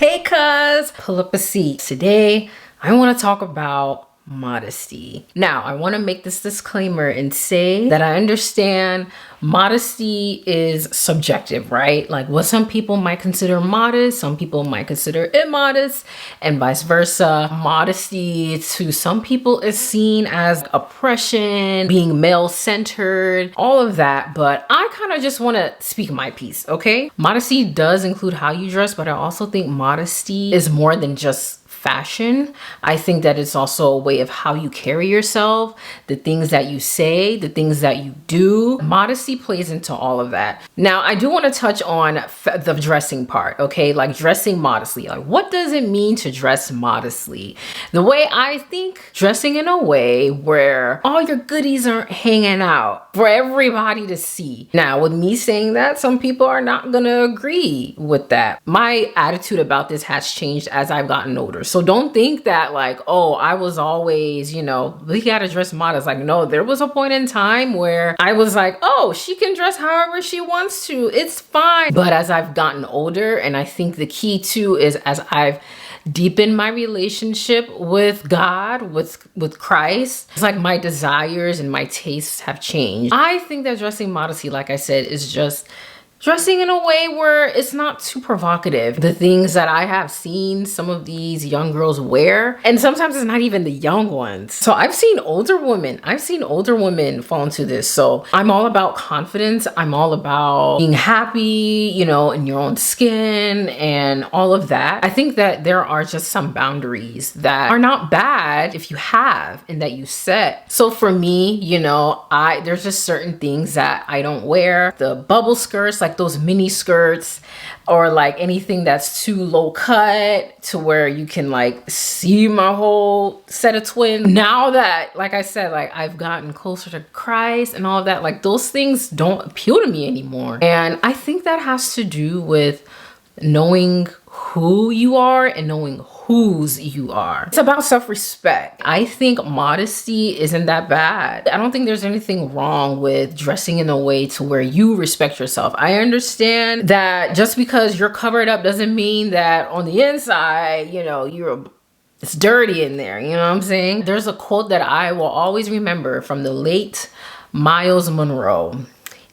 Hey cuz, pull up a seat. Today, I want to talk about modesty. Now, I want to make this disclaimer and say that I understand modesty is subjective, right? Like what some people might consider modest, some people might consider immodest, and vice versa. Modesty to some people is seen as oppression, being male-centered, all of that, but I kind of just want to speak my piece, okay? Modesty does include how you dress, but I also think modesty is more than just fashion. I think that it's also a way of how you carry yourself, the things that you say, the things that you do. Modesty plays into all of that. Now, I do want to touch on the dressing part, okay? Like dressing modestly. Like, what does it mean to dress modestly? The way I think, dressing in a way where all your goodies aren't hanging out for everybody to see. Now, with me saying that, some people are not going to agree with that. My attitude about this has changed as I've gotten older. So don't think that like, oh, I was always, we gotta dress modest. Like, no, there was a point in time where I was like, oh, she can dress however she wants to. It's fine. But as I've gotten older, and I think the key too is as I've deepened my relationship with God, with Christ, it's like my desires and my tastes have changed. I think that dressing modesty, like I said, is just dressing in a way where it's not too provocative. The things that I have seen some of these young girls wear, and sometimes it's not even the young ones. So I've seen older women fall into this. So I'm all about confidence. I'm all about being happy, in your own skin and all of that. I think that there are just some boundaries that are not bad if you have and that you set. So for me, there's just certain things that I don't wear. The bubble skirts, like those mini skirts, or like anything that's too low cut to where you can like see my whole set of twins. Now that, like I said, like I've gotten closer to Christ and all of that, like those things don't appeal to me anymore. And I think that has to do with knowing who you are and knowing whose you are. It's about self-respect. I think modesty isn't that bad. I don't think there's anything wrong with dressing in a way to where you respect yourself. I understand that just because you're covered up doesn't mean that on the inside, it's dirty in there. You know what I'm saying? There's a quote that I will always remember from the late Miles Monroe.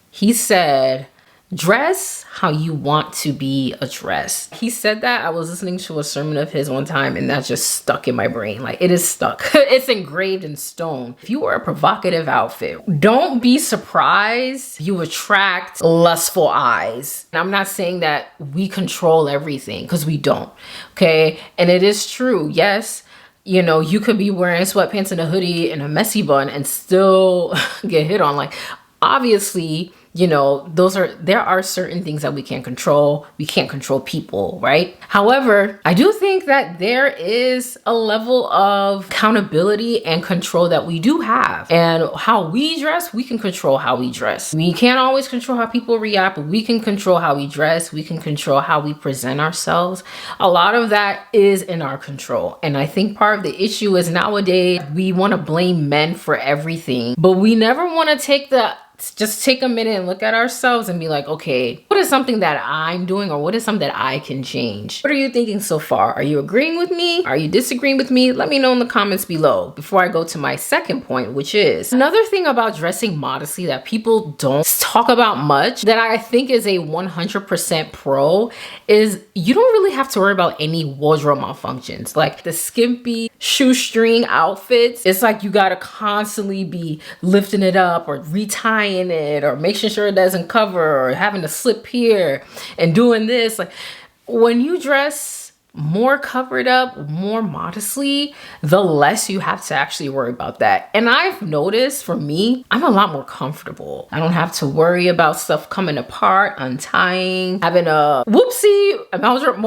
He said, "Dress how you want to be addressed." He said that. I was listening to a sermon of his one time and that just stuck in my brain. Like it is stuck. It's engraved in stone. If you wear a provocative outfit, don't be surprised you attract lustful eyes. And I'm not saying that we control everything, because we don't. Okay. And it is true. Yes. You could be wearing sweatpants and a hoodie and a messy bun and still get hit on. Like, obviously, there are certain things that we can't control. We can't control people, right? However, I do think that there is a level of accountability and control that we do have. And how we dress, we can control how we dress. We can't always control how people react, but we can control how we dress. We can control how we present ourselves. A lot of that is in our control. And I think part of the issue is nowadays we want to blame men for everything, but we never want to just take a minute and look at ourselves and be like, okay, what is something that I'm doing, or what is something that I can change? What are you thinking so far? Are you agreeing with me? Are you disagreeing with me? Let me know in the comments below before I go to my second point, which is another thing about dressing modestly that people don't talk about much, that I think is a 100% pro, is you don't really have to worry about any wardrobe malfunctions. Like the skimpy shoestring outfits, it's like you gotta constantly be lifting it up or retying it or making sure it doesn't cover or having to slip here and doing this. Like when you dress more covered up, more modestly, the less you have to actually worry about that. And I've noticed for me, I'm a lot more comfortable. I don't have to worry about stuff coming apart, untying, having a wardrobe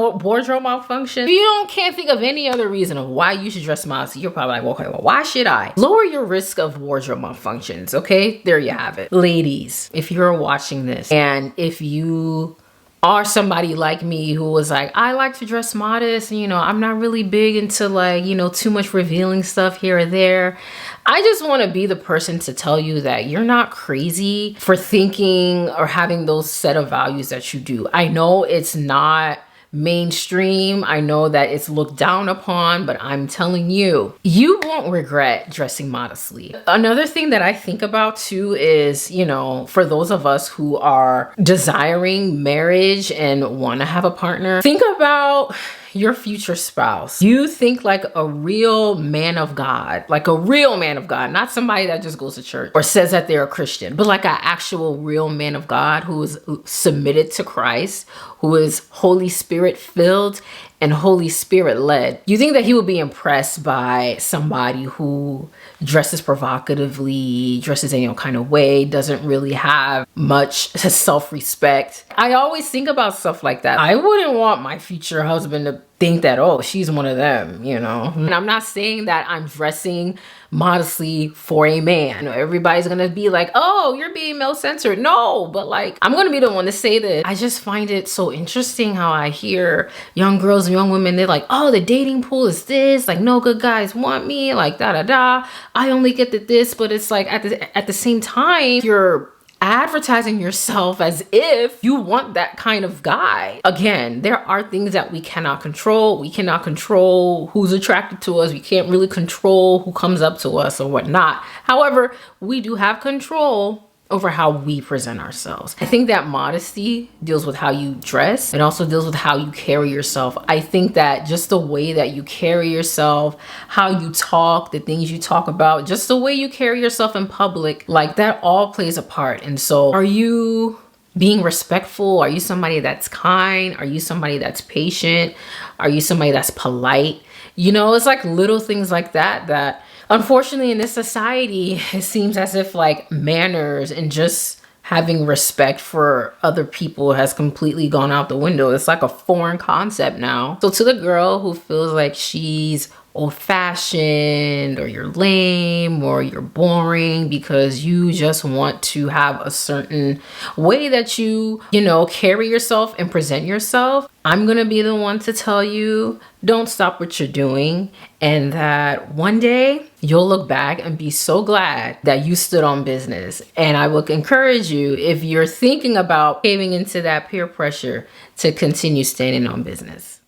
malfunction. If you can't think of any other reason of why you should dress modestly, you're probably like, okay, well, why should I? Lower your risk of wardrobe malfunctions, okay? There you have it. Ladies, if you're watching this and if you are somebody like me who was like, I like to dress modest, and I'm not really big into like, too much revealing stuff here or there. I just want to be the person to tell you that you're not crazy for thinking or having those set of values that you do. I know it's not mainstream. I know that it's looked down upon, but I'm telling you, you won't regret dressing modestly. Another thing that I think about too is, you know, for those of us who are desiring marriage and want to have a partner, think about your future spouse. You think like a real man of God, like a real man of God, not somebody that just goes to church or says that they're a Christian, but like an actual real man of God who is submitted to Christ, who is Holy Spirit filled and Holy Spirit led. You think that he would be impressed by somebody who dresses provocatively, dresses in a kind of way, doesn't really have much self-respect. I always think about stuff like that. I wouldn't want my future husband to think that, oh, she's one of them, you know? And I'm not saying that I'm dressing modestly for a man. Everybody's gonna be like, oh, you're being male-centered. No, but like, I'm gonna be the one to say that. I just find it so interesting how I hear young girls and young women, they're like, oh, the dating pool is this, like no good guys want me, like da-da-da. I only get this, but it's like at the same time, you're advertising yourself as if you want that kind of guy. Again, there are things that we cannot control. We cannot control who's attracted to us. We can't really control who comes up to us or whatnot. However, we do have control over how we present ourselves. I think that modesty deals with how you dress. It also deals with how you carry yourself. I think that just the way that you carry yourself, how you talk, the things you talk about, just the way you carry yourself in public, like that all plays a part. And so are you being respectful? Are you somebody that's kind? Are you somebody that's patient? Are you somebody that's polite? You know, it's like little things like that that unfortunately in this society, it seems as if like manners and just having respect for other people has completely gone out the window. It's like a foreign concept now. So to the girl who feels like she's old-fashioned or you're lame or you're boring because you just want to have a certain way that you know, carry yourself and present yourself, I'm gonna be the one to tell you, don't stop what you're doing, and that one day you'll look back and be so glad that you stood on business. And I will encourage you, if you're thinking about caving into that peer pressure, to continue standing on business.